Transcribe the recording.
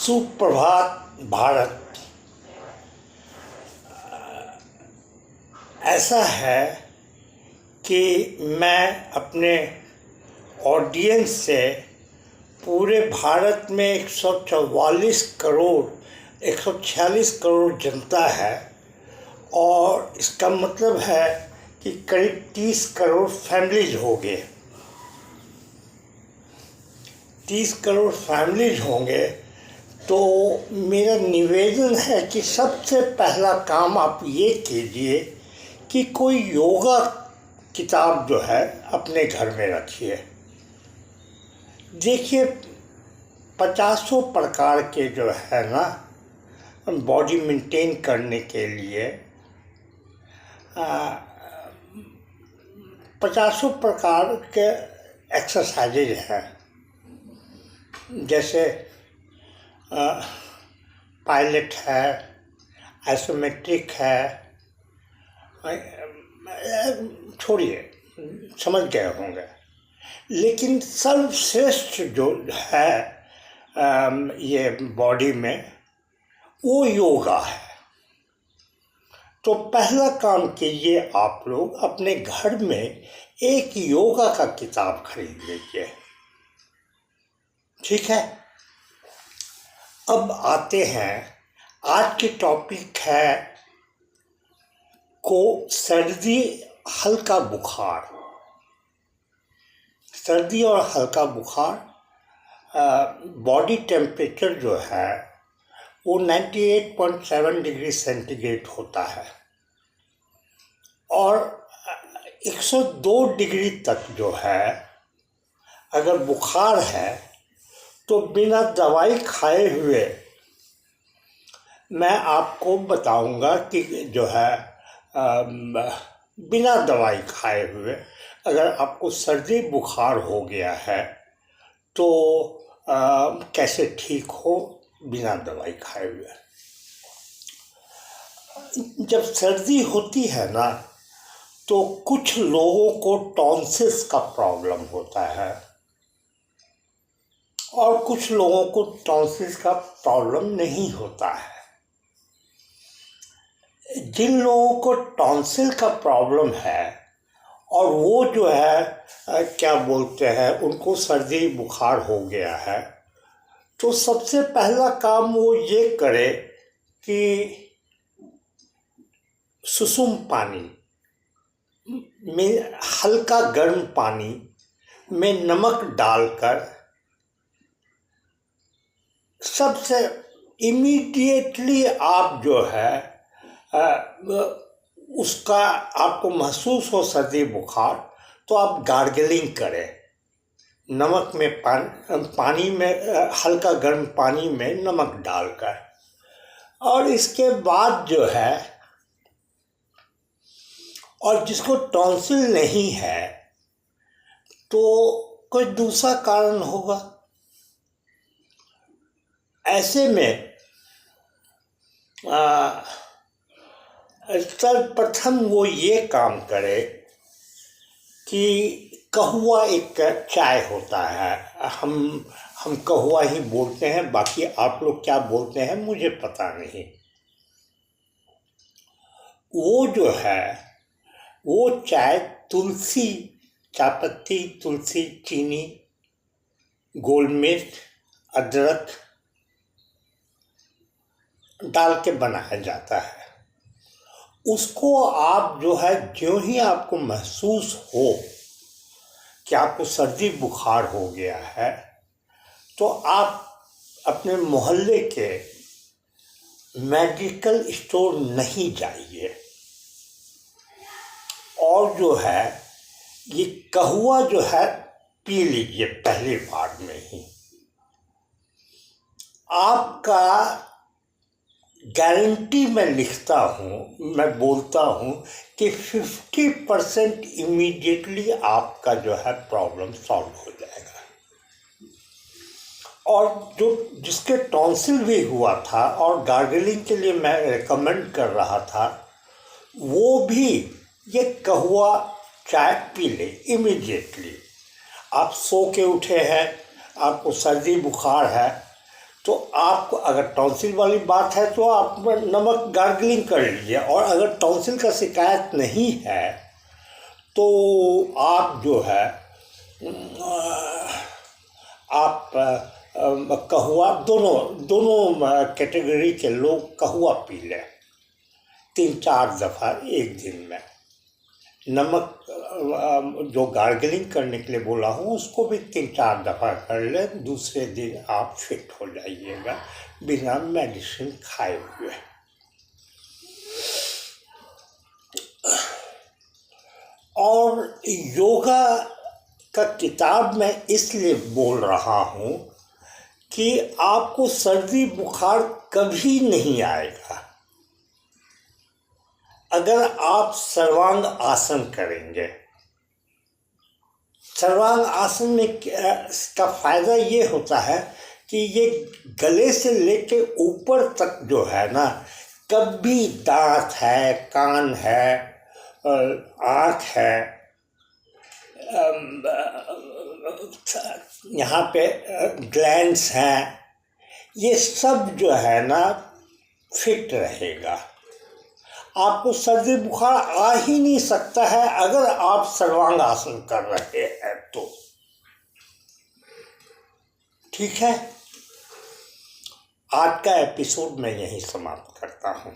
सुप्रभात भारत। ऐसा है कि मैं अपने ऑडियंस से पूरे भारत में 144 करोड़ 146 करोड़ जनता है और इसका मतलब है कि करीब 30 करोड़ फैमिलीज हो गए। 30 करोड़ फैमिलीज होंगे तो मेरा निवेदन है कि सबसे पहला काम आप ये कीजिए कि कोई योगा किताब जो है अपने घर में रखिए। देखिए, 50 प्रकार के जो है ना बॉडी मेंटेन करने के लिए 50 प्रकार के एक्सरसाइजेज हैं। जैसे पायलट है, आइसोमेट्रिक है, छोड़िए, समझ गए होंगे। लेकिन सर्वश्रेष्ठ जो है ये बॉडी में वो योगा है। तो पहला काम कीजिए, आप लोग अपने घर में एक योगा का किताब खरीद लीजिए। ठीक है। अब आते हैं, आज की टॉपिक है सर्दी, हल्का बुखार। सर्दी और हल्का बुखार, बॉडी टेम्परेचर जो है वो 98.7 डिग्री सेंटीग्रेड होता है और 102 डिग्री तक जो है अगर बुखार है तो बिना दवाई खाए हुए मैं आपको बताऊंगा कि जो है बिना दवाई खाए हुए अगर आपको सर्दी बुखार हो गया है तो कैसे ठीक हो बिना दवाई खाए हुए। जब सर्दी होती है ना तो कुछ लोगों को टॉन्सिल्स का प्रॉब्लम होता है और कुछ लोगों को टॉन्सिल्स का प्रॉब्लम नहीं होता है। जिन लोगों को टॉन्सिल का प्रॉब्लम है और वो जो है क्या बोलते हैं उनको सर्दी बुखार हो गया है तो सबसे पहला काम वो ये करे कि सुसुम पानी में, हल्का गर्म पानी में नमक डालकर सबसे इमीडिएटली आप जो है उसका आपको महसूस हो सर्दी बुखार तो आप गार्गलिंग करें। नमक में पानी में हल्का गर्म पानी में नमक डालकर, और इसके बाद जो है, और जिसको टॉन्सिल नहीं है तो कोई दूसरा कारण होगा। ऐसे में सर्वप्रथम वो ये काम करे कि कहवा, एक चाय होता है, हम कहवा ही बोलते हैं, बाकी आप लोग क्या बोलते हैं मुझे पता नहीं। वो जो है वो चाय तुलसी, चायपत्ती, तुलसी, चीनी, गोल मिर्च, अदरक डाल के बनाया जाता है। उसको आप जो है ज्यों ही आपको महसूस हो कि आपको सर्दी बुखार हो गया है तो आप अपने मोहल्ले के मेडिकल स्टोर नहीं जाइए और जो है ये कहवा जो है पी लीजिए पहली बार में ही। आपका गारंटी मैं लिखता हूँ, मैं बोलता हूँ कि 50% इमीडिएटली आपका जो है प्रॉब्लम सॉल्व हो जाएगा। और जो जिसके टॉन्सिल भी हुआ था और गार्गलिंग के लिए मैं रेकमेंड कर रहा था वो भी ये कहवा चाय पी ले इमीडिएटली। आप सो के उठे हैं, आपको सर्दी बुखार है तो आपको अगर टॉन्सिल वाली बात है तो आप नमक गार्गलिंग कर लीजिए, और अगर टॉन्सिल का शिकायत नहीं है तो आप जो है आप कहुआ, दोनों कैटेगरी के लोग कहुआ पी लें 3-4 दफ़ा एक दिन में। नमक जो गार्गलिंग करने के लिए बोला हूँ उसको भी 3-4 दफ़ा कर लें, दूसरे दिन आप फिट हो जाइएगा बिना मेडिसिन खाए हुए। और योगा का किताब मैं इसलिए बोल रहा हूँ कि आपको सर्दी बुखार कभी नहीं आएगा अगर आप सर्वांग आसन करेंगे। सर्वांग आसन में का फायदा ये होता है कि ये गले से लेके ऊपर तक जो है ना, कभी दांत है, कान है, आँख है, यहाँ पे ग्लैंड्स हैं, ये सब जो है ना फिट रहेगा। आपको सर्दी बुखार आ ही नहीं सकता है अगर आप सर्वांग आसन कर रहे हैं तो। ठीक है, आज का एपिसोड मैं यहीं समाप्त करता हूँ।